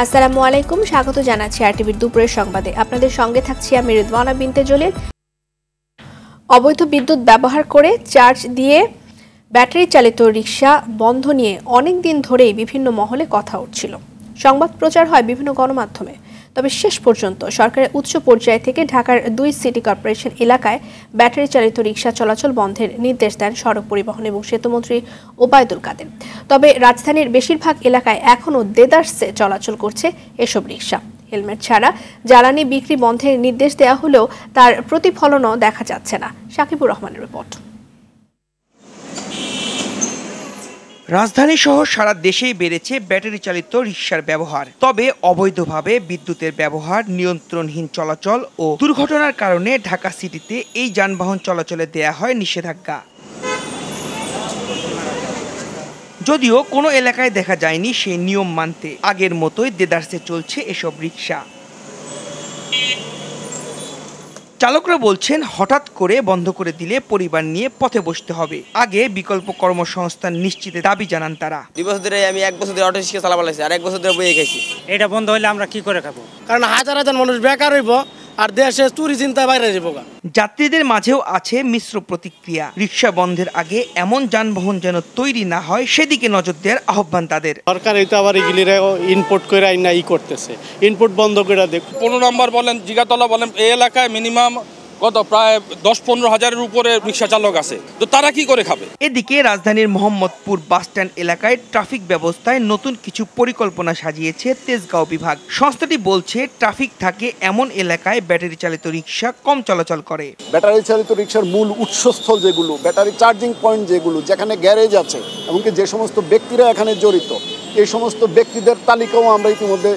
আসসালামু আলাইকুম, স্বাগত জানাচ্ছি আরটিভির দুপুরের সংবাদে। আপনাদের সঙ্গে থাকছি আমি রিদওয়ানা বিনতে জলিল। অবৈধ বিদ্যুৎ ব্যবহার করে চার্জ দিয়ে ব্যাটারি চালিত রিকশা বন্ধ নিয়ে অনেক দিন ধরেই বিভিন্ন মহলে কথা উঠছিল। সংবাদ প্রচার হয় বিভিন্ন গণমাধ্যমে, তবে শেষ পর্যন্ত সরকারের উচ্চ পর্যায় থেকে ঢাকার 2 সিটি কর্পোরেশন এলাকায় ব্যাটারি চালিত রিকশা চলাচল বন্ধের নির্দেশ দেন সড়ক পরিবহন এবং সেতুমন্ত্রী ওবায়দুল কাদের। তবে রাজধানীর বেশিরভাগ এলাকায় এখনও দেদারসে চলাচল করছে এসব রিকশা। হেলমেট ছাড়া জ্বালানি বিক্রি বন্ধের নির্দেশ দেওয়া হলেও তার প্রতিফলনও দেখা যাচ্ছে না। সাকিবুর রহমানের রিপোর্ট। রাজধানী সহ সারা দেশেই বেড়েছে ব্যাটারি চালিত রিকশার ব্যবহার। তবে অবৈধভাবে বিদ্যুতের ব্যবহার, নিয়ন্ত্রণহীন চলাচল ও দুর্ঘটনার কারণে ঢাকা সিটিতে এই যানবাহন চলাচলে দেয়া হয় নিষেধাজ্ঞা। যদিও কোনো এলাকায় দেখা যায়নি সেই নিয়ম মানতে। আগের মতোই দেদারসে চলছে এসব রিকশা। চালকরা বলছেন, হঠাৎ করে বন্ধ করে দিলে পরিবার নিয়ে পথে বসতে হবে। আগে বিকল্প কর্মসংস্থান নিশ্চিতের দাবি জানান তারা। 2 বছর ধরে আমি 1 বছর ধরে অটো রিকশা চালাবার লাগছি, আর 1 বছর ধরে বইয়ে খাইছি। এটা বন্ধ হলে আমরা কি করে খাবো? কারণ হাজার হাজার মানুষ বেকার হইব আর দেশে চুরি চিন্তা বাইরে যাবো। যাত্রীদের মাঝেও আছে মিশ্র প্রতিক্রিয়া। রিকশা বন্ধের আগে এমন যানবাহন যেন তৈরি না হয় সেদিকে নজর দেওয়ার আহ্বান তাদের। সরকার এই তো আবার এগুলিরে ইনপুট করে আইনা করতেছে, ইনপুট বন্ধ করে দেখ। 15 নম্বর বলেন, জিগাতলা বলেন, এই এলাকায় মিনিমাম কত প্রায় 10-15 হাজারের উপরে রিকশা চালক আছে, তো তারা কি করে খাবে? এদিকে রাজধানীর মোহাম্মদপুর বাসস্ট্যান্ড এলাকায় ট্রাফিক ব্যবস্থায় নতুন কিছু পরিকল্পনা সাজিয়েছে তেজগাঁও বিভাগ। সংস্থাটি বলছে, ট্রাফিক থাকে এমন এলাকায় ব্যাটারি চালিত রিকশা কম চলাচল করে। ব্যাটারি চালিত রিকশার মূল উৎসস্থল যেগুলো, ব্যাটারি চার্জিং পয়েন্ট যেগুলো, যেখানে গ্যারেজ আছে, এমনকি যে সমস্ত ব্যক্তিরা এখানে জড়িত, এই সমস্ত ব্যক্তিদের তালিকাও আমরা ইতিমধ্যে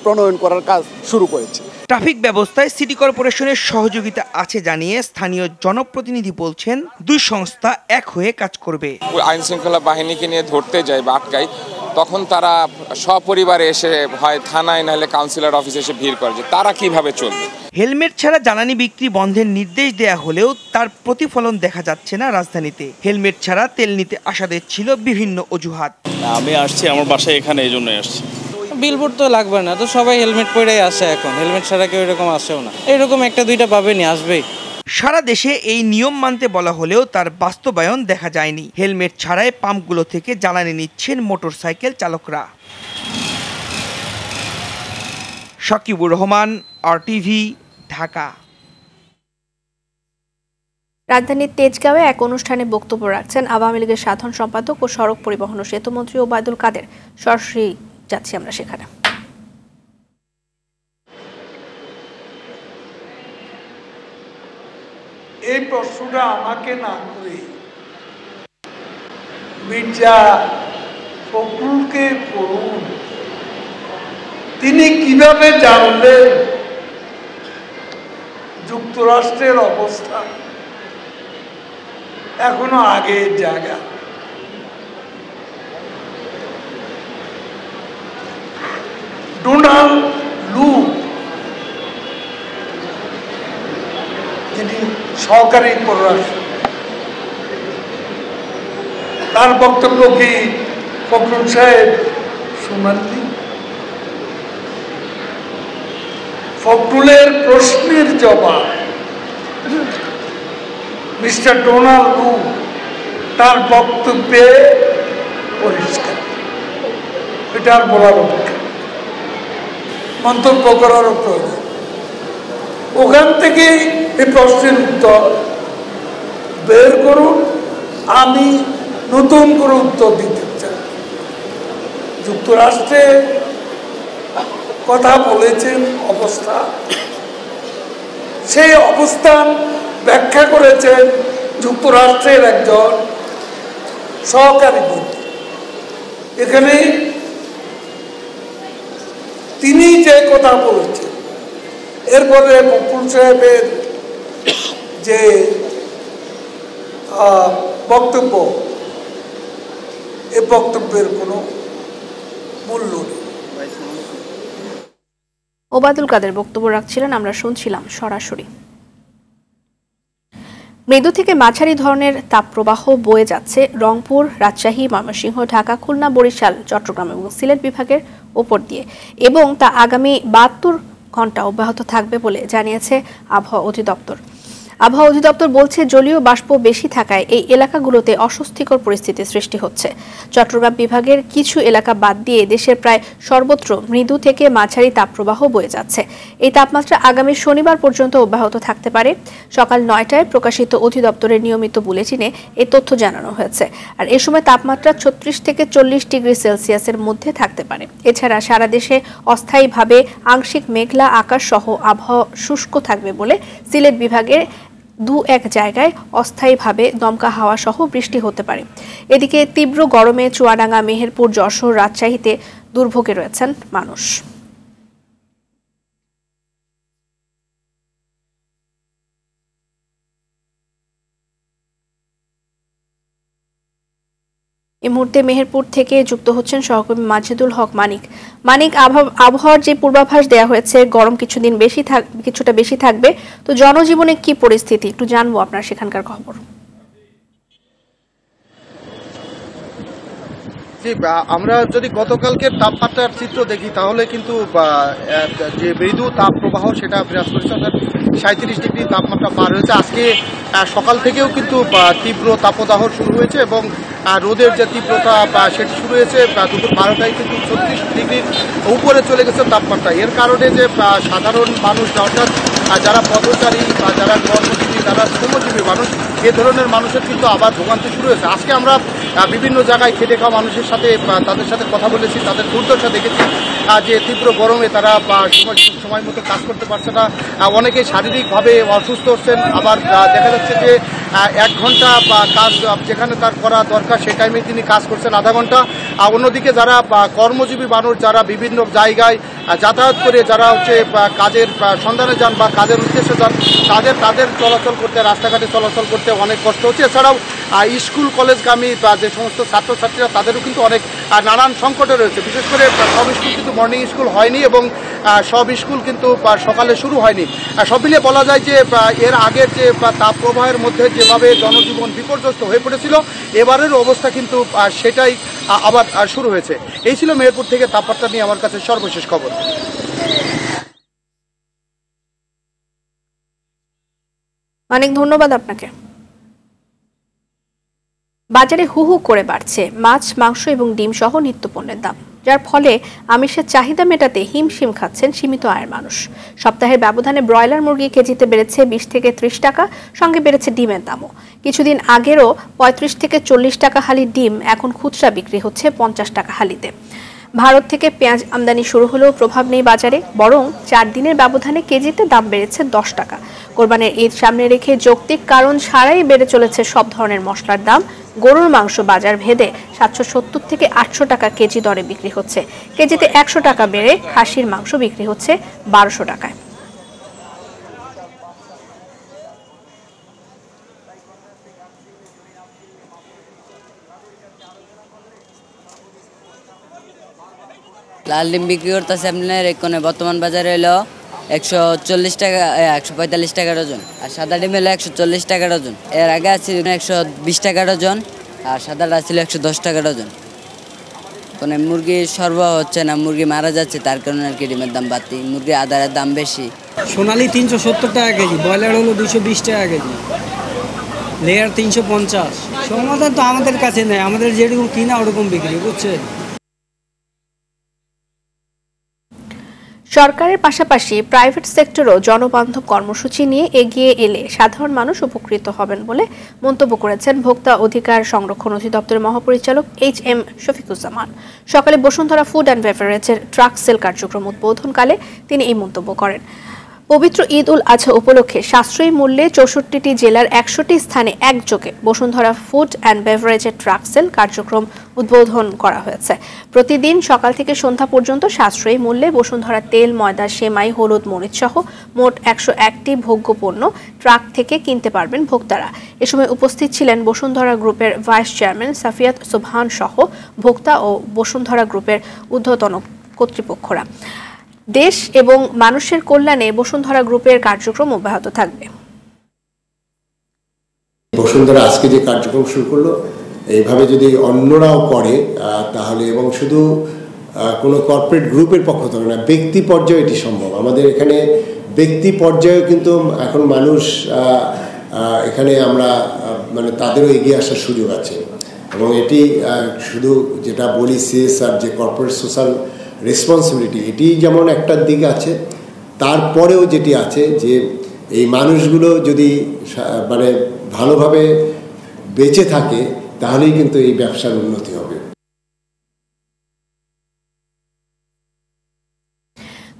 প্রণয়ন করার কাজ শুরু করেছি। ট্রাফিক ব্যবস্থায় সিটি কর্পোরেশনের সহযোগিতা আছে জানিয়ে স্থানীয় জনপ্রতিনিধি বলছেন, 2 সংস্থা এক হয়ে কাজ করবে। আইন শৃঙ্খলা বাহিনীকে নিয়ে ধরতে যায় বা আটকায়, তখন তারা সপরিবারে এসে হয় থানায় নাহলে কাউন্সিলর অফিসে এসে ভিড় করে, যে তারা কিভাবে চলবে। হেলমেট ছাড়া জ্বালানি বিক্রি বন্ধের নির্দেশ দেয়া হলেও তার প্রতিফলন দেখা যাচ্ছে না রাজধানীতে। হেলমেট ছাড়া তেল নিতে আসাদের ছিল বিভিন্ন অজুহাত। আমি আসছি আমার বাসায় এখানে, এই জন্যই আসছি। বিলবোর্ড তো লাগবে না, তো সবাই হেলমেট পরেই আসে এখন। হেলমেট ছাড়া কেউ এরকম আসেও না, এরকম 1-2টা পাবেনি, আসবেই। সারা দেশে এই নিয়ম মানতে বলা হলেও তার বাস্তবায়ন দেখা যায়নি। হেলমেট ছাড়াই পাম্পগুলো থেকে জ্বালানি নিচ্ছেন মোটরসাইকেল চালকরা। সাকিবুর রহমান, আরটিভি, ঢাকা। রাজধানীর তেজগাঁওয়ে এক অনুষ্ঠানে বক্তব্য রাখছেন আওয়ামী লীগের সাধারণ সম্পাদক ও সড়ক পরিবহন ও সেতুমন্ত্রী ওবায়দুল কাদের। সরাসরি যাচ্ছি আমরা সেখানে। এই প্রশ্নটা আমাকে না করে মির্জা ফখরুলকে করুন। তিনি কিভাবে জানলেন যুক্তরাষ্ট্রের অবস্থা এখনো আগের জায়গা? ডোনাল্ড লু, যিনি সহকারী পররাষ্ট্র, তার বক্তব্য কি ফখরুল সাহেব শুনাননি? ফখরুলের প্রশ্নের জবাব মিস্টার ডোনাল্ড লু তার বক্তব্যে পরিষ্কার। এটা আর বলার অপেক্ষা, মন্তব্য করারও প্রয়োজন। ওখান থেকে এই প্রশ্নের উত্তর বের করুন, আমি নতুন করে উত্তর দিতে চাই। যুক্তরাষ্ট্রে কথা বলেছেন অবস্থা, সেই অবস্থান ব্যাখ্যা করেছেন যুক্তরাষ্ট্রের একজন সহকারী মন্ত্রী। এখানে তিনি যে কথা বলেছেন, এরপরে ফখরুল সাহেবের যে বক্তব্য, এ বক্তব্যের কোনো মূল্য নেই। ওবায়দুল কাদের বক্তব্য রাখছিলেন, আমরা শুনছিলাম সরাসরি। মৃদু থেকে মাঝারি ধরনের তাপপ্রবাহ বয়ে যাচ্ছে রংপুর, রাজশাহী, ময়মনসিংহ, ঢাকা, খুলনা, বরিশাল, চট্টগ্রাম এবং সিলেট বিভাগের উপর দিয়ে এবং তা আগামী 72 ঘন্টা অব্যাহত থাকবে বলে জানিয়েছে আবহাওয়া অধিদপ্তর। আবহাওয়া অধিদপ্তর বলছে জলীয় বাষ্প বেশি থাকায় এই এলাকাগুলোতে অস্বস্তিকর পরিস্থিতি সৃষ্টি হচ্ছে। চট্টগ্রাম বিভাগের কিছু এলাকা বাদ দিয়ে দেশের প্রায় সর্বত্র মৃদু থেকে মাঝারি তাপপ্রবাহ বয়ে যাচ্ছে। এই তাপমাত্রা আগামী শনিবার পর্যন্ত অব্যাহত থাকতে পারে। সকাল 9টায় প্রকাশিত অধিদপ্তরের নিয়মিত বুলেটিনে এই তথ্য জানানো হয়েছে। আর এ সময় তাপমাত্রা 36 থেকে 40 ডিগ্রি সেলসিয়াসের মধ্যে থাকতে পারে। এছাড়া সারা দেশে অস্থায়ীভাবে আংশিক মেঘলা আকাশ সহ আবহাওয়া শুষ্ক থাকবে বলে সিলেট বিভাগের 2-1 জায়গায় অস্থায়ীভাবে দমকা হাওয়া সহ বৃষ্টি হতে পারে। এদিকে তীব্র গরমে চুয়াডাঙ্গা, মেহেরপুর, যশোর, রাজশাহীতে দুর্ভোগে রয়েছেন মানুষ। এই মুহূর্তে মেহেরপুর থেকে যুক্ত হচ্ছেন সহকর্মী মাজিদুল হক মানিক। আবহাওয়ার যে পূর্বাভাস দেওয়া হয়েছে গরম কিছুটা বেশি থাকবে, তো জনজীবনে কি পরিস্থিতি একটু জানবো আপনার সেখানকার খবর। আমরা যদি গতকালকের তাপমাত্রার চিত্র দেখি তাহলে কিন্তু যে মৃদু তাপ প্রবাহ সেটা বিরাজ করেছে, অর্থাৎ 37 ডিগ্রি তাপমাত্রা পার হয়েছে। আজকে সকাল থেকেও কিন্তু তীব্র তাপদাহ শুরু হয়েছে এবং রোদের যে তীব্রতা সেটি শুরু হয়েছে দুপুর 12টায় কিন্তু 36 ডিগ্রির উপরে চলে গেছে তাপমাত্রা। এর কারণে যে সাধারণ মানুষ অর্থাৎ যারা পথচারী বা যারা কর্মজীবী, যারা শ্রমজীবী মানুষ, এ ধরনের মানুষের কিন্তু আবার ভোগান্তি শুরু হয়েছে। আজকে আমরা বিভিন্ন জায়গায় খেটে খাওয়া মানুষের সাথে তাদের সাথে কথা বলেছি, তাদের দুর্দশা দেখেছি যে তীব্র গরমে তারা সময় মতো কাজ করতে পারছে না। অনেকে শারীরিকভাবে অসুস্থ হচ্ছেন, আবার দেখা যাচ্ছে যে 1 ঘন্টা কাজ যেখানে তার করা দরকার সে টাইমে তিনি কাজ করছেন আধা ঘন্টা। অন্যদিকে যারা কর্মজীবী মানুষ, যারা বিভিন্ন জায়গায় যাতায়াত করে যারা কাজের সন্ধানে যান বা কাজের উদ্দেশ্যে যান, তাদের চলাচল করতে, রাস্তাঘাটে চলাচল করতে অনেক কষ্ট হচ্ছে। এছাড়াও স্কুল কলেজগামী যে সমস্ত ছাত্রছাত্রীরা তাদেরও কিন্তু অনেক নানান সংকটে রয়েছে। বিশেষ করে সব স্কুল কিন্তু মর্নিং স্কুল হয়নি এবং সব স্কুল কিন্তু সকালে শুরু হয়নি। সব মিলিয়ে বলা যায় যে এর আগের যে তাপপ্রবাহের মধ্যে যেভাবে জনজীবন বিপর্যস্ত হয়ে পড়েছিল, এবারের অবস্থা কিন্তু সেটাই আবার শুরু হয়েছে। এই ছিল মেহেরপুর থেকে তাপমাত্রা নিয়ে আমার কাছে সর্বশেষ খবর। অনেক ধন্যবাদ আপনাকে। বাজারে হু হু করে বাড়ছে মাছ, মাংস এবং ডিম সহ নিত্যপণ্যের দাম, যার ফলে আমিষের চাহিদা মেটাতে হিমশিম খাচ্ছেন সীমিত আয়ের মানুষ। সপ্তাহের ব্যবধানে ব্রয়লার মুরগি কেজিতে বেড়েছে 20 থেকে 30 টাকা, সঙ্গে বেড়েছে ডিমের দামও। কিছুদিন আগেরও 35 থেকে 40 টাকা হালি ডিম এখন খুচরা বিক্রি হচ্ছে 50 টাকা হালিতে। ভারত থেকে পেঁয়াজ আমদানি শুরু হলেও প্রভাব নেই বাজারে, বরং 4 দিনের ব্যবধানে কেজিতে দাম বেড়েছে 10 টাকা। কোরবানির ঈদ সামনে রেখে যৌক্তিক কারণ ছাড়াই বেড়ে চলেছে সব ধরনের মশলার দাম। গরুর মাংস বাজার ভেদে 770 থেকে 800 টাকা কেজি দরে বিক্রি হচ্ছে। কেজিতে 100 টাকা বেড়ে খাসির মাংস বিক্রি হচ্ছে 1200 টাকায়। লাল ডিম বিক্রি করতেছে আপনার এখানে বর্তমান বাজারে হলো 140 টাকা, 145 টাকা ডজন, আর সাদা ডিম হলো 140 টাকা ডজন। এর আগে আছে 120 টাকা ডজন, আর সাদাটা ছিল 110 টাকা ডজন। মানে মুরগি সরবরাহ হচ্ছে না, মুরগি মারা যাচ্ছে, তার কারণে আর কি ডিমের দাম বাড়তি। মুরগি আদারের দাম বেশি। সোনালি 370 টাকা কেজি, ব্রয়লার হলো 220 টাকা কেজি, লেয়ার 350। সমাধান তো আমাদের কাছে নেই, আমাদের যেরকম কিনা ওরকম বিক্রি, বুঝছেন। সরকারের পাশাপাশি প্রাইভেট সেক্টরও জনবান্ধব কর্মসূচি নিয়ে এগিয়ে এলে সাধারণ মানুষ উপকৃত হবেন বলে মন্তব্য করেছেন ভোক্তা অধিকার সংরক্ষণ অধিদপ্তরের মহাপরিচালক HM শফিকুজ্জামান। সকালে বসুন্ধরা ফুড অ্যান্ড বেভারেজের ট্রাক সেল কার্যক্রম উদ্বোধনকালে তিনি এই মন্তব্য করেন। পবিত্র ঈদ উল আজহা উপলক্ষে সাশ্রয়ী মূল্যে 64টি জেলার 100টি স্থানে একযোগে বসুন্ধরা ফুড অ্যান্ড বেভারেজের ট্রাক সেল কার্যক্রম উদ্বোধন করা হয়েছে। প্রতিদিন সকাল থেকে সন্ধ্যা পর্যন্ত সাশ্রয়ী মূল্যে বসুন্ধরা তেল, ময়দা, সেমাই, হলুদ, মরিচ সহ মোট 101টি ভোগ্য পণ্য ট্রাক থেকে কিনতে পারবেন ভোক্তারা। এ সময় উপস্থিত ছিলেন বসুন্ধরা গ্রুপের ভাইস চেয়ারম্যান সাফিয়াত সুবহান সহ ভোক্তা ও বসুন্ধরা গ্রুপের ঊর্ধ্বতন কর্তৃপক্ষরা। দেশ এবং মানুষের কল্যাণে বসুন্ধরা গ্রুপের কার্যক্রম অব্যাহত থাকবে। বসুন্ধরা আজকে যে কার্যক্রম শুরু করলো, এইভাবে যদি অন্যরাও করে তাহলে, এবং শুধু কোনো কর্পোরেট গ্রুপের পক্ষ থেকে না, ব্যক্তি পর্যায়ে এটি সম্ভব। আমাদের এখানে ব্যক্তি পর্যায়ে কিন্তু এখন মানুষ এখানে আমরা মানে তাদেরও এগিয়ে আসার সুযোগ আছে, এবং এটি শুধু যেটা বলি সিএসআর যে কর্পোরেট সোশ্যাল রেসপন্সিবিলিটি, এটি যেমন একটা দিক আছে, তারপরেও যেটি আছে যে এই মানুষগুলো যদি মানে ভালোভাবে বেঁচে থাকে তাহলেই কিন্তু এই ব্যবসার উন্নতি হবে।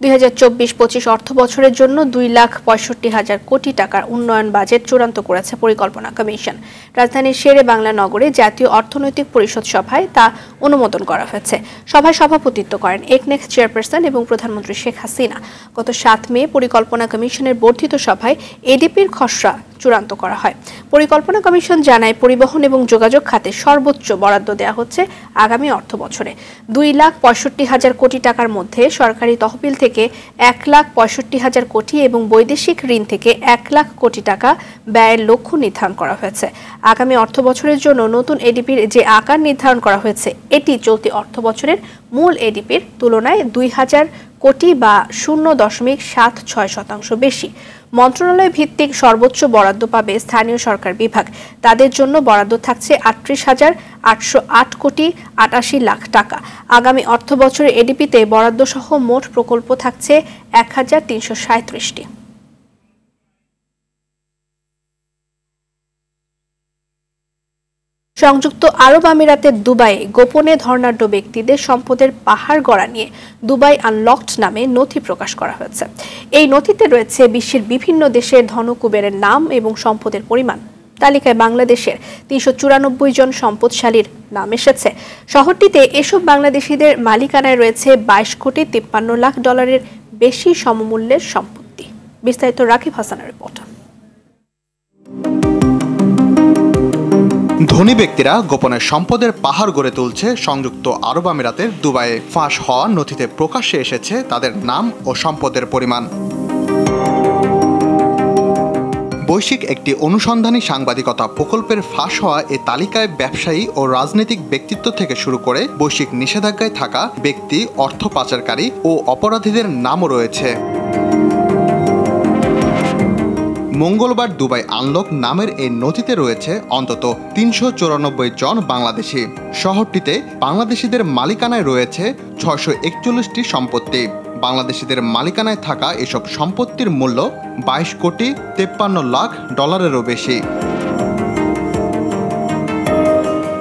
2024-25 অর্থ বছরের জন্য 2,65,000 কোটি টাকার উন্নয়ন বাজেট চূড়ান্ত করেছে পরিকল্পনা কমিশন। রাজধানীর শেরে বাংলা নগরে জাতীয় অর্থনৈতিক পরিষদ সভায় তা অনুমোদন করা হয়েছে। সভায় সভাপতিত্ব করেন একনেক চেয়ারপারসন এবং প্রধানমন্ত্রী শেখ হাসিনা। গত 7 মে পরিকল্পনা কমিশনের বর্ধিত সভায় এডিপির খসড়া চূড়ান্ত করা হয়। পরিকল্পনা কমিশন জানায়, পরিবহন এবং যোগাযোগ খাতে সর্বোচ্চ বরাদ্দ দেওয়া হচ্ছে আগামী অর্থ বছরে। 2,65,000 কোটি টাকার মধ্যে সরকারি তহবিল থেকে 1,65,000 কোটি এবং বৈদেশিক ঋণ থেকে 1 লাখ কোটি টাকা ব্যয়ের লক্ষ্য নির্ধারণ করা হয়েছে। আগামী অর্থ বছরের জন্য নতুন এডিপির যে আকার নির্ধারণ করা হয়েছে, এটি চলতি অর্থ বছরের মূল এডিপির তুলনায় 2,000 কোটি বা 0.76% বেশি। মন্ত্রণালয় ভিত্তিক সর্বোচ্চ বরাদ্দ পাবে স্থানীয় সরকার বিভাগ। তাদের জন্য বরাদ্দ থাকছে 38,808 কোটি 88 লাখ টাকা। আগামী অর্থ বছরের এডিপিতে বরাদ্দ সহ মোট প্রকল্প থাকছে 1,337টি। সংযুক্ত আরব আমিরাতের দুবাইয়ে গোপনে ধর্নাঢ্য ব্যক্তিদের সম্পদের পাহাড় গড়া নিয়ে দুবাই আনলকড নামে নথি প্রকাশ করা হয়েছে। এই নথিতে রয়েছে বিশ্বের বিভিন্ন দেশের ধনকুবেরের নাম এবং সম্পদের পরিমাণ। তালিকায় বাংলাদেশের 394 জন সম্পদশালীর নাম এসেছে। শহরটিতে এসব বাংলাদেশিদের মালিকানায় রয়েছে 22 কোটি 53 লাখ ডলারের বেশি সমমূল্যের সম্পত্তি। বিস্তারিত রাকিব হাসানের রিপোর্ট। ধনী ব্যক্তিরা গোপনে সম্পদের পাহাড় গড়ে তুলছে সংযুক্ত আরব আমিরাতের দুবাইয়ে। ফাঁস হওয়া নথিতে প্রকাশ্যে এসেছে তাদের নাম ও সম্পদের পরিমাণ। বৈশ্বিক একটি অনুসন্ধানী সাংবাদিকতা প্রকল্পের ফাঁস হওয়া এ তালিকায় ব্যবসায়ী ও রাজনৈতিক ব্যক্তিত্ব থেকে শুরু করে বৈশ্বিক নিষেধাজ্ঞায় থাকা ব্যক্তি, অর্থ পাচারকারী ও অপরাধীদের নামও রয়েছে। মঙ্গলবার দুবাই আনলক নামের এই নথিতে রয়েছে অন্তত 394 জন বাংলাদেশি। শহরটিতে বাংলাদেশিদের মালিকানায় রয়েছে 641টি সম্পত্তি। বাংলাদেশিদের মালিকানায় থাকা এসব সম্পত্তির মূল্য 22 কোটি 53 লাখ ডলারেরও বেশি।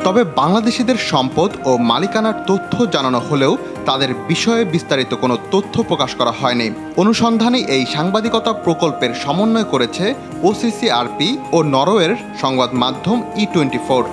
তবে বাংলাদেশিদের সম্পদ ও মালিকানার তথ্য জানানো হলেও তাদের বিষয়ে বিস্তারিত কোনো তথ্য প্রকাশ করা হয়নি। অনুসন্ধানী এই সাংবাদিকতা প্রকল্পের সমন্বয় করেছে ওসিসিআরপি ও নরওয়ের সংবাদ মাধ্যম E24।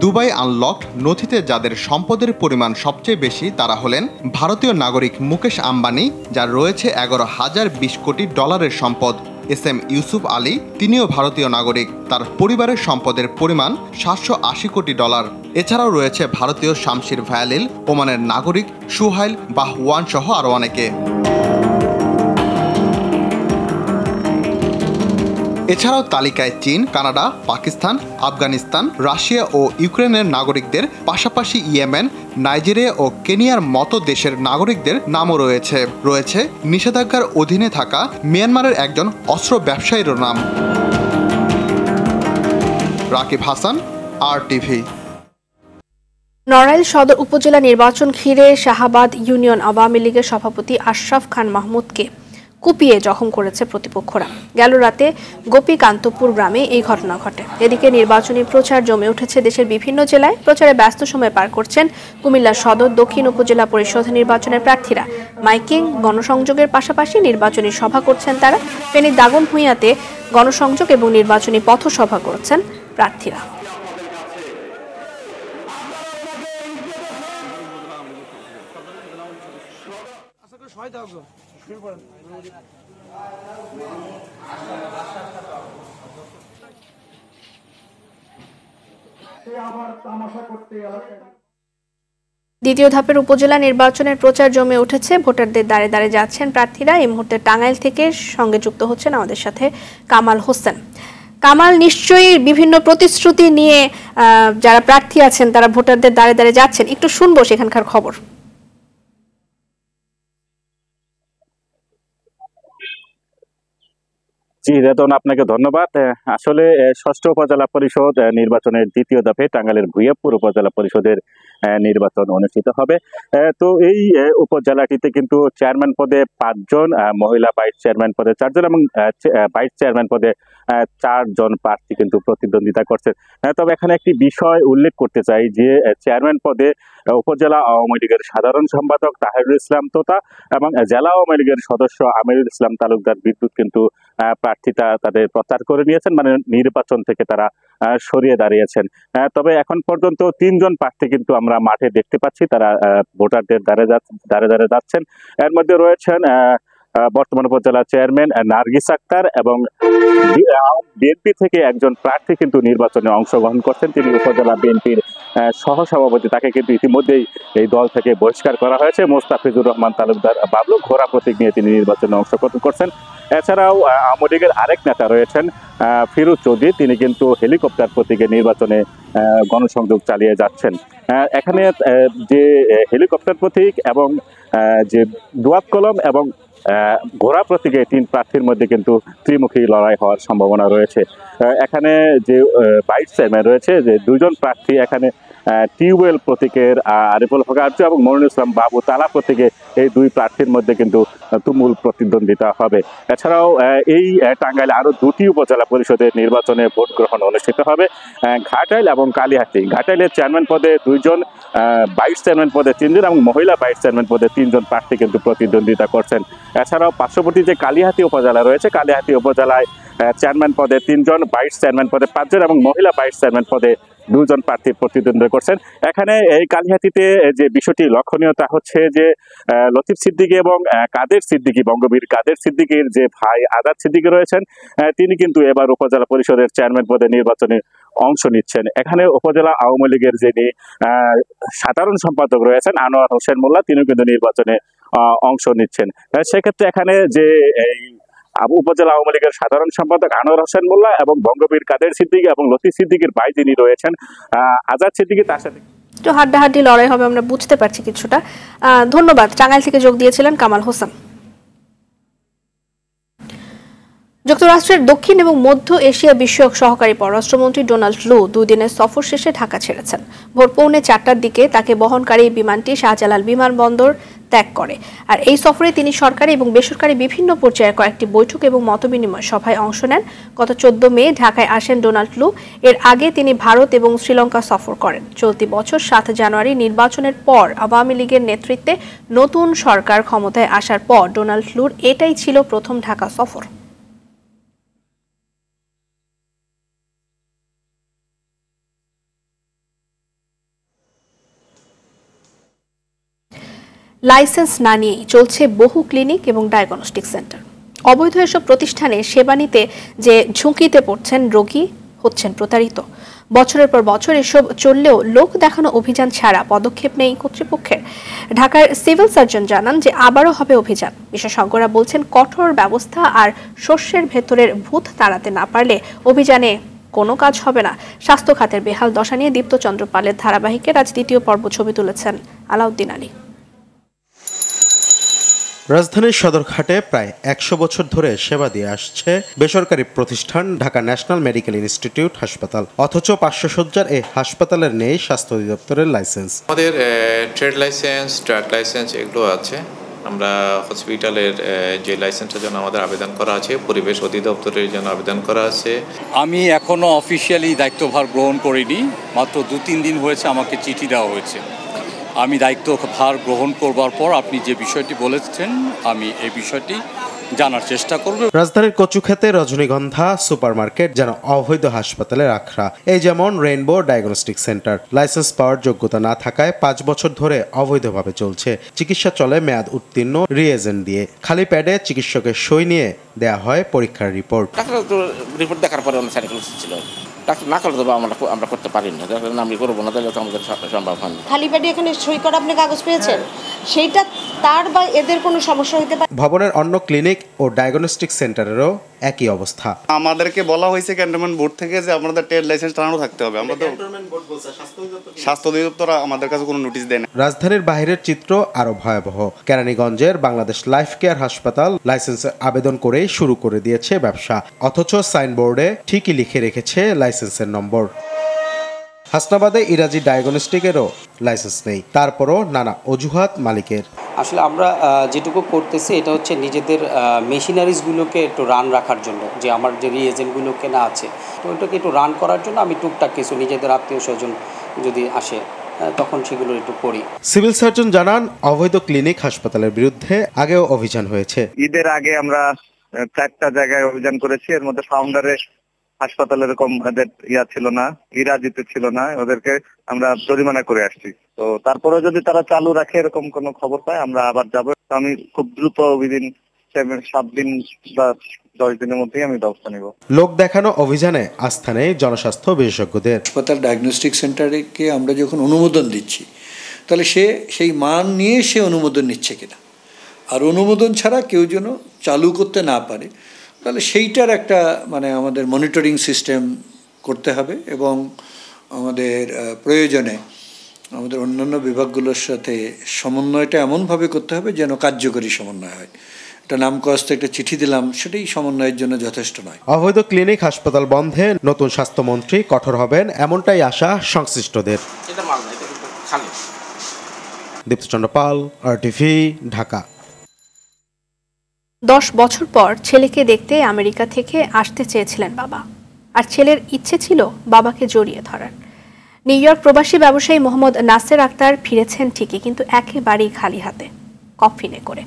দুবাই আনলক নথিতে যাদের সম্পদের পরিমাণ সবচেয়ে বেশি তারা হলেন ভারতীয় নাগরিক মুকেশ আম্বানি, যার রয়েছে 11,020 কোটি ডলারের সম্পদ। SM ইউসুফ আলী, তিনিও ভারতীয় নাগরিক, তার পরিবারের সম্পদের পরিমাণ 780 কোটি ডলার। এছাড়াও রয়েছে ভারতীয় শামশির ভায়ালিল, ওমানের নাগরিক সুহাইল বাহওয়ান সহ আরও অনেকে। এছাড়াও তালিকায় চীন, কানাডা, পাকিস্তান, আফগানিস্তান, রাশিয়া ও ইউক্রেনের নাগরিকদের পাশাপাশি ইয়েমেন, নাইজেরিয়া ও কেনিয়ার মতো দেশের নাগরিকদের নামও রয়েছে। রয়েছে নিষেধাজ্ঞার অধীনে থাকা মিয়ানমারের একজন অস্ত্র ব্যবসায়ীরও নাম। রাকিব হাসান, RTV। নড়াইল সদর উপজেলা নির্বাচন ঘিরে শাহাবাদ ইউনিয়ন আওয়ামী লীগের সভাপতি আশরাফ খান মাহমুদকে কুপিয়ে জখম করেছে প্রতিপক্ষরা। গেল রাতে গোপীকান্তপুর গ্রামে এই ঘটনা ঘটে। এদিকে নির্বাচনী প্রচার জমে উঠেছে দেশের বিভিন্ন জেলায়। প্রচারে ব্যস্ত সময় পার করছেন কুমিল্লা সদর দক্ষিণ উপজেলা পরিষদ নির্বাচনের প্রার্থীরা। মাইকিং, গণসংযোগের পাশাপাশি নির্বাচনী সভা করছেন তারা। ফেনীর দাগনভূঞাতে গণসংযোগ এবং নির্বাচনী পথসভা করছেন প্রার্থীরা। আবার তামাশা করতে এলাকায় দ্বিতীয় ধাপের উপজেলা নির্বাচনের প্রচার জমে উঠেছে। ভোটারদের দ্বারে দ্বারে যাচ্ছেন প্রার্থীরা। এই মুহূর্তে টাঙ্গাইল থেকে সঙ্গে যুক্ত হচ্ছেন আমাদের সাথে কামাল হোসেন। কামাল, নিশ্চয়ই বিভিন্ন প্রতিশ্রুতি নিয়ে যারা প্রার্থী আছেন তারা ভোটারদের দ্বারে দ্বারে যাচ্ছেন, একটু শুনবো সেখানকার খবর। জি রেতন, আপনাকে ধন্যবাদ। আসলে ষষ্ঠ উপজেলা পরিষদ নির্বাচনের দ্বিতীয় ধাপে টাঙ্গাইলের ভূঁইয়াপুর উপজেলা পরিষদের নির্বাচন অনুষ্ঠিত হবে। তো এই উপজেলাটিতে কিন্তু চেয়ারম্যান পদে 5 জন, মহিলা ভাইস চেয়ারম্যান পদে 4 জন এবং ভাইস চেয়ারম্যান পদে 4 জন প্রার্থী কিন্তু প্রতিদ্বন্দ্বিতা করছেন। তবে এখানে একটি বিষয় উল্লেখ করতে চাই যে চেয়ারম্যান পদে উপজেলা আওয়ামী লীগের সাধারণ সম্পাদক তাহিরুল ইসলাম তোতা এবং জেলা আওয়ামী লীগের সদস্য আমিরুল ইসলাম তালুকদার বিদ্যুৎ কিন্তু প্রার্থীতা তাদের প্রচার করে নিয়েছেন, মানে নির্বাচন থেকে তারা সরিয়ে দাঁড়িয়েছেন। তবে এখন পর্যন্ত 3 জন প্রার্থী কিন্তু আমরা মাঠে দেখতে পাচ্ছি, তারা ভোটারদের দ্বারে দ্বারে যাচ্ছেন। এর মধ্যে রয়েছেন বর্তমান উপজেলা চেয়ারম্যান নার্গিস আক্তার এবং বিএনপি থেকে একজন প্রার্থী কিন্তু নির্বাচনে অংশগ্রহণ করছেন। তিনি উপজেলা বিএনপির সহসভাপতি, তাকে কিন্তু ইতিমধ্যেই এই দল থেকে বহিষ্কার করা হয়েছে। মোস্তাফিজুর রহমান তালুকদার বাবলু ঘোড়া প্রতীক নিয়ে তিনি নির্বাচনে অংশগ্রহণ করছেন। এছাড়াও আওয়ামী লীগের আরেক নেতা রয়েছেন ফিরোজ চৌধুরী, তিনি কিন্তু হেলিকপ্টার প্রতীকে নির্বাচনে গণসংযোগ চালিয়ে যাচ্ছেন। এখানে যে হেলিকপ্টার প্রতীক এবং যে দোয়াত কলম এবং ঘোড়া প্রতীকে 3 প্রার্থীর মধ্যে কিন্তু ত্রিমুখী লড়াই হওয়ার সম্ভাবনা রয়েছে। এখানে যে ভাইস চেয়ারম্যান রয়েছে, যে 2 জন প্রার্থী এখানে টিউবওয়েল প্রতীকের আরিফুল হক আরজু এবং মনিরুল ইসলাম বাবু তালা প্রতীকে এই 2 প্রার্থীর মধ্যে কিন্তু তুমুল প্রতিদ্বন্দ্বিতা হবে। এছাড়াও এই টাঙ্গাইলে আরো 2টি উপজেলা পরিষদের নির্বাচনে ভোট গ্রহণ অনুষ্ঠিত হবে, ঘাটাইল এবং কালিহাতী। ঘাটাইলের চেয়ারম্যান পদে 2 জন, ভাইস চেয়ারম্যান পদে 3 জন এবং মহিলা ভাইস চেয়ারম্যান পদে 3 জন প্রার্থী কিন্তু প্রতিদ্বন্দ্বিতা করছেন। এছাড়াও পার্শ্ববর্তী যে কালিহাতী উপজেলা রয়েছে, কালিহাতী উপজেলায় চেয়ারম্যান পদে 3 জন, ভাইস চেয়ারম্যান পদে 5 জন এবং মহিলা ভাইস চেয়ারম্যান পদে 2 জন প্রার্থী প্রতিদ্বন্দ্বিতা করছেন। এখানে এই কালিহাতীতে যে বিষয়টি লক্ষণীয় তা হচ্ছে যে লতিফ সিদ্দিকী এবং কাদের সিদ্দিকী, বঙ্গবীর কাদের সিদ্দিকীর যে ভাই আজাদ সিদ্দিকী রয়েছেন, তিনি কিন্তু এবার উপজেলা পরিষদের চেয়ারম্যান পদে নির্বাচনে অংশ নিচ্ছেন। এখানে উপজেলা আওয়ামী লীগের যিনি সাধারণ সম্পাদক রয়েছেন আনোয়ার হোসেন মোল্লা, তিনি কিন্তু নির্বাচনে অংশ নিচ্ছেন। সেক্ষেত্রে এখানে যে উপজেলা আওয়ামী লীগের সাধারণ সম্পাদক আনোয়ার হোসেন মোল্লা এবং বঙ্গবীর কাদের সিদ্দিকী এবং লতিফ সিদ্দিকীর ভাই যিনি রয়েছেন আজাদ সিদ্দিকী, তার সাথে একটু হাড্ডাহাড্ডি লড়াই হবে, আমরা বুঝতে পারছি কিছুটা। ধন্যবাদ। টাঙ্গাইল থেকে যোগ দিয়েছিলেন কামাল হোসেন। যুক্তরাষ্ট্রের দক্ষিণ এবং মধ্য এশিয়া বিষয়ক সহকারী পররাষ্ট্রমন্ত্রী ডোনাল্ড লু 2 দিনের সফর শেষে ঢাকা ছেড়েছেন। ভোর পৌনে 4টার দিকে তাকে বহনকারী বিমানটি শাহজালাল বিমানবন্দর ত্যাগ করে। আর এই সফরে তিনি সরকারি এবং বেসরকারি বিভিন্ন পর্যায়ের কয়েকটি বৈঠক এবং মতবিনিময় সভায় অংশ নেন। গত 14 মে ঢাকায় আসেন ডোনাল্ড লু। এর আগে তিনি ভারত এবং শ্রীলঙ্কা সফর করেন। চলতি বছর 7 জানুয়ারি নির্বাচনের পর আওয়ামী লীগের নেতৃত্বে নতুন সরকার ক্ষমতায় আসার পর ডোনাল্ড লুর এটাই ছিল প্রথম ঢাকা সফর। লাইসেন্স না নিয়েই চলছে বহু ক্লিনিক এবং ডায়াগনস্টিক সেন্টার। অবৈধ এসব প্রতিষ্ঠানে সেবা নিতে যে ঝুঁকিতে পড়ছেন রোগী, হচ্ছেন প্রতারিত। বছরের পর বছর এসব চললেও লোক দেখানো অভিযান ছাড়া পদক্ষেপ নেই কর্তৃপক্ষের। ঢাকার সিভিল সার্জন জানান যে আবারও হবে অভিযান। বিশেষজ্ঞরা বলছেন কঠোর ব্যবস্থা আর শস্যের ভেতরের ভূত তাড়াতে না পারলে অভিযানে কোনো কাজ হবে না। স্বাস্থ্য খাতের বেহাল দশা নিয়ে দীপ্ত চন্দ্র পালের ধারাবাহিকের আজ 2য় পর্ব ছবি তুলেছেন আলাউদ্দিন আলী। রাজধানীর সদরঘাটে প্রায় 100 বছর ধরে সেবা দিয়ে আসছে বেসরকারি প্রতিষ্ঠান ঢাকা ন্যাশনাল মেডিকেল ইনস্টিটিউট হাসপাতাল, অথচ 500 শয্যার এই হাসপাতালের নেই স্বাস্থ্য অধিদপ্তরের লাইসেন্স। আমাদের ট্রেড লাইসেন্স, ট্রাক লাইসেন্স এগুলো আছে। আমরা হসপিটালের যে লাইসেন্সের জন্য আমাদের আবেদন করা আছে, পরিবেশ অধিদপ্তরের জন্য আবেদন করা আছে। আমি এখনো অফিসিয়ালি দায়িত্বভার গ্রহণ করিনি, মাত্র 2-3 দিন হয়েছে আমাকে চিঠি দেওয়া হয়েছে। আমি দায়িত্বভার গ্রহণ করবার পর আপনি যে বিষয়টি বলেছেন আমি এই বিষয়টি জানার চেষ্টা করব। রাজধানীর কচুক্ষেতে রজনীগন্ধা সুপারমার্কেট যেন অবৈধ হাসপাতালের আখড়া। এই যেমন রেইনবো ডায়াগনস্টিক সেন্টার, লাইসেন্স পাওয়ার যোগ্যতা না থাকায় 5 বছর ধরে অবৈধভাবে চলছে। চিকিৎসা চলে মেয়াদ উত্তীর্ণ রিএজেন্ট দিয়ে। খালি প্যাডে চিকিৎসকের সই নিয়ে দেয়া হয় পরীক্ষার রিপোর্ট। রিপোর্ট দেখার পরে ছিল ডাক্তার না করলে তো আমরা করতে পারি না, আমি করবো না, তাহলে তো আমাদের সম্ভব হয় না। খালি পেটে এখানে সই করা আপনি কাগজ পেয়েছেন, সেইটা তার বা এদের কোনো সমস্যা হতে পারে। ভবনের অন্য ক্লিনিক ও ডায়াগনস্টিক সেন্টারেরও একই অবস্থা। আমাদেরকে বলা হয়েছে ক্যান্টনমেন্ট বোর্ড থেকে যে আমাদের ট্রেড লাইসেন্স টানানো থাকতে হবে। আমরা তো স্বাস্থ্য অধিদপ্তর আমাদের কাছে কোনো নোটিশ দেয় না। রাজধানীর বাইরের চিত্র আরো ভয়াবহ। কেরানীগঞ্জের বাংলাদেশ লাইফ কেয়ার হাসপাতাল লাইসেন্সের আবেদন করেই শুরু করে দিয়েছে ব্যবসা, অথচ সাইনবোর্ডে ঠিকই লিখে রেখেছে লাইসেন্সের নম্বর। হাসনাবাদে ইরাজি ডায়াগনস্টিকেরও লাইসেন্স নেই, তারপরও নানা অজুহাত মালিকের। আসলে আমরা যেটুকু করতেছি এটা হচ্ছে নিজেদের মেশিনারিজগুলোকে একটু রান রাখার জন্য, যে আমার যে রিএজেন্টগুলো কেনা আছে তো ওইটাকে একটু রান করার জন্য আমি টুকটাক কিছু নিজেদের আত্মীয় স্বজন যদি আসে তখন সেগুলো একটু করি। সিভিল সার্জন জানান, অবৈধ ক্লিনিক হাসপাতালের বিরুদ্ধে আগেও অভিযান হয়েছে। ঈদের আগে আমরা 4টা জায়গায় অভিযান করেছি, এর মধ্যে ফাউন্ডারের হাসপাতাল এরকম ছিল না, ইরাজিতে ছিল না, ওদেরকে আমরা জরিমানা করে আসছি। তো তারপরে যদি তারা চালু রাখে এরকম কোনো খবর পায় আমরা আবার যাবো। আমি খুব দ্রুত উইদিন 7 দিন বা 10 দিনের মধ্যেই আমি ব্যবস্থা নিব। লোক দেখানো অভিযানে আস্থা নেই জনস্বাস্থ্য বিশেষজ্ঞদের। হাসপাতাল ডায়াগনস্টিক সেন্টারকে আমরা যখন অনুমোদন দিচ্ছি তাহলে সেই মান নিয়ে সে অনুমোদন নিচ্ছে কিনা, আর অনুমোদন ছাড়া কেউ যেন চালু করতে না পারে, তাহলে সেইটার একটা আমাদের মনিটরিং সিস্টেম করতে হবে এবং আমাদের প্রয়োজনে আমাদের অন্যান্য বিভাগগুলোর সাথে সমন্বয়টা এমনভাবে করতে হবে যেন কার্যকরী সমন্বয় হয়। এটা নামকস্ত একটা চিঠি দিলাম, সেটাই সমন্বয়ের জন্য যথেষ্ট নয়। অবৈধ ক্লিনিক হাসপাতাল বন্ধে নতুন স্বাস্থ্যমন্ত্রী কঠোর হবেন, এমনটাই আশা সংশ্লিষ্টদের। দীপ্তচন্দ্র পাল, RTV, ঢাকা। 10 বছর পর ছেলেকে দেখতে আমেরিকা থেকে আসতে চেয়েছিলেন বাবা, আর ছেলের ইচ্ছে ছিল বাবাকে জড়িয়ে ধরার। নিউ ইয়র্ক প্রবাসী ব্যবসায়ী মোহাম্মদ নাসের আক্তার ফিরেছেন ঠিকই, কিন্তু একেবারেই খালি হাতে, কফিনে করে।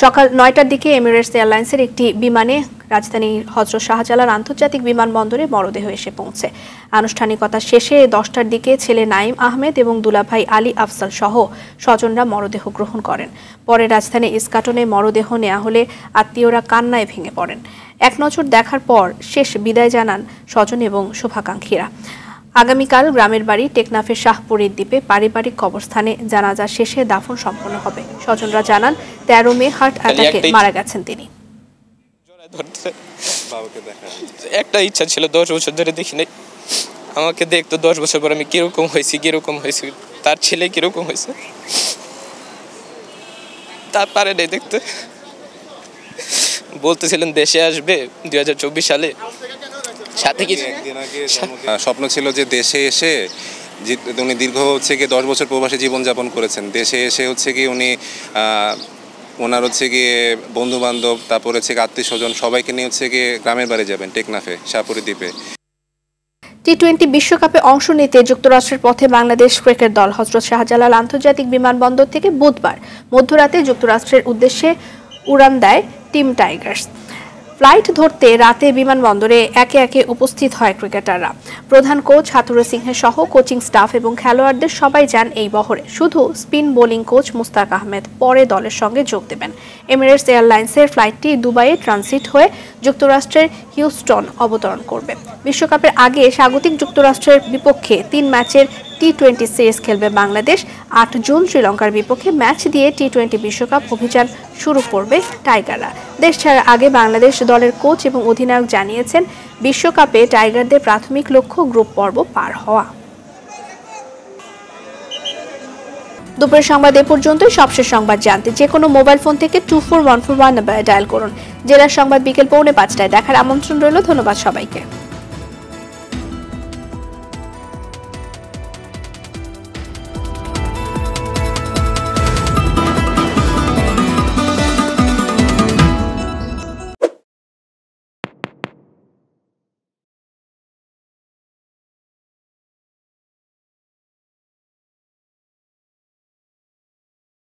সকাল 9টার দিকে এমিরেটস এয়ারলাইন্সের একটি বিমানে রাজধানীর হযরত শাহজালাল আন্তর্জাতিক বিমানবন্দরে মরদেহ এসে পৌঁছে। আনুষ্ঠানিকতা শেষে 10টার দিকে ছেলে নাইম আহমেদ এবং দুলাভাই আলী আফজাল সহ স্বজনরা মরদেহ গ্রহণ করেন। পরে রাজধানী ইস্কাটনে মরদেহ নেওয়া হলে আত্মীয়রা কান্নায় ভেঙে পড়েন। এক নজর দেখার পর শেষ বিদায় জানান স্বজন এবং শুভাকাঙ্ক্ষীরা। আগামীকাল গ্রামের বাড়ি টেকনাফের শাহপুরীর দ্বীপে পারিবারিক কবরস্থানে জানাজা শেষে দাফন সম্পন্ন হবে। স্বজনরা জানান 13 মে হার্ট অ্যাটাকে মারা গেছেন তিনি। একটা ইচ্ছা ছিল, 10 বছর ধরে দেখি নাই, আমাকে দেখতো 10 বছর পর আমি কিরকম হয়েছি, তার ছেলে কিরকম হয়েছে তার পারে নেই দেখতে। বলতেছিলেন দেশে আসবে 2024 সালে, সাথে কি স্বপ্ন ছিল যে দেশে এসে উনি দীর্ঘ 10 বছর প্রবাসী জীবনযাপন করেছেন। দেশে এসে উনি ওনার বন্ধু বান্ধব, তারপরে আত্মীয় স্বজন সবাইকে নিয়ে গ্রামের বাড়ি যাবেন টেকনাফে শাহপুরী দ্বীপে। টি-20 বিশ্বকাপে অংশ নিতে যুক্তরাষ্ট্রের পথে বাংলাদেশ ক্রিকেট দল হযরত শাহজালাল আন্তর্জাতিক বিমানবন্দর থেকে বুধবার মধ্যরাতে যুক্তরাষ্ট্রের উদ্দেশ্যে উড়ান দেয় টিম টাইগার্স। ফ্লাইট ধরতে রাতে বিমানবন্দরে একে একে উপস্থিত হয় ক্রিকেটাররা। প্রধান কোচ হাতুরে সিংহের সহ কোচিং স্টাফ এবং খেলোয়াড়দের সবাই যান এই বহরে। শুধু spin bowling coach Mushtaq Ahmed পরে দলের সঙ্গে যোগ দেবেন। এমিরেটস এয়ারলাইন্সের ফ্লাইটটি দুবাইয়ে ট্রানজিট হয়ে যুক্তরাষ্ট্রের হিউস্টন অবতরণ করবে। বিশ্বকাপের আগে স্বাগতিক যুক্তরাষ্ট্রের বিপক্ষে 3 ম্যাচের টি-20 সিরিজ খেলবে বাংলাদেশ। 8 জুন শ্রীলঙ্কার বিপক্ষে ম্যাচ দিয়ে টি-20 বিশ্বকাপ অভিযান শুরু করবে টাইগাররা। দেশ ছাড়ার আগে বাংলাদেশ দলের কোচ এবং অধিনায়ক জানিয়েছেন, বিশ্বকাপে টাইগারদের প্রাথমিক লক্ষ্য গ্রুপ পর্ব পার হওয়া। দুপুরের সংবাদ এ পর্যন্তই। সবশেষ সংবাদ জানতে যে কোনো মোবাইল ফোন থেকে 24141 নাম্বারে ডায়াল করুন। জেলার সংবাদ বিকেল 4:45টায় দেখার আমন্ত্রণ রইল। ধন্যবাদ সবাইকে।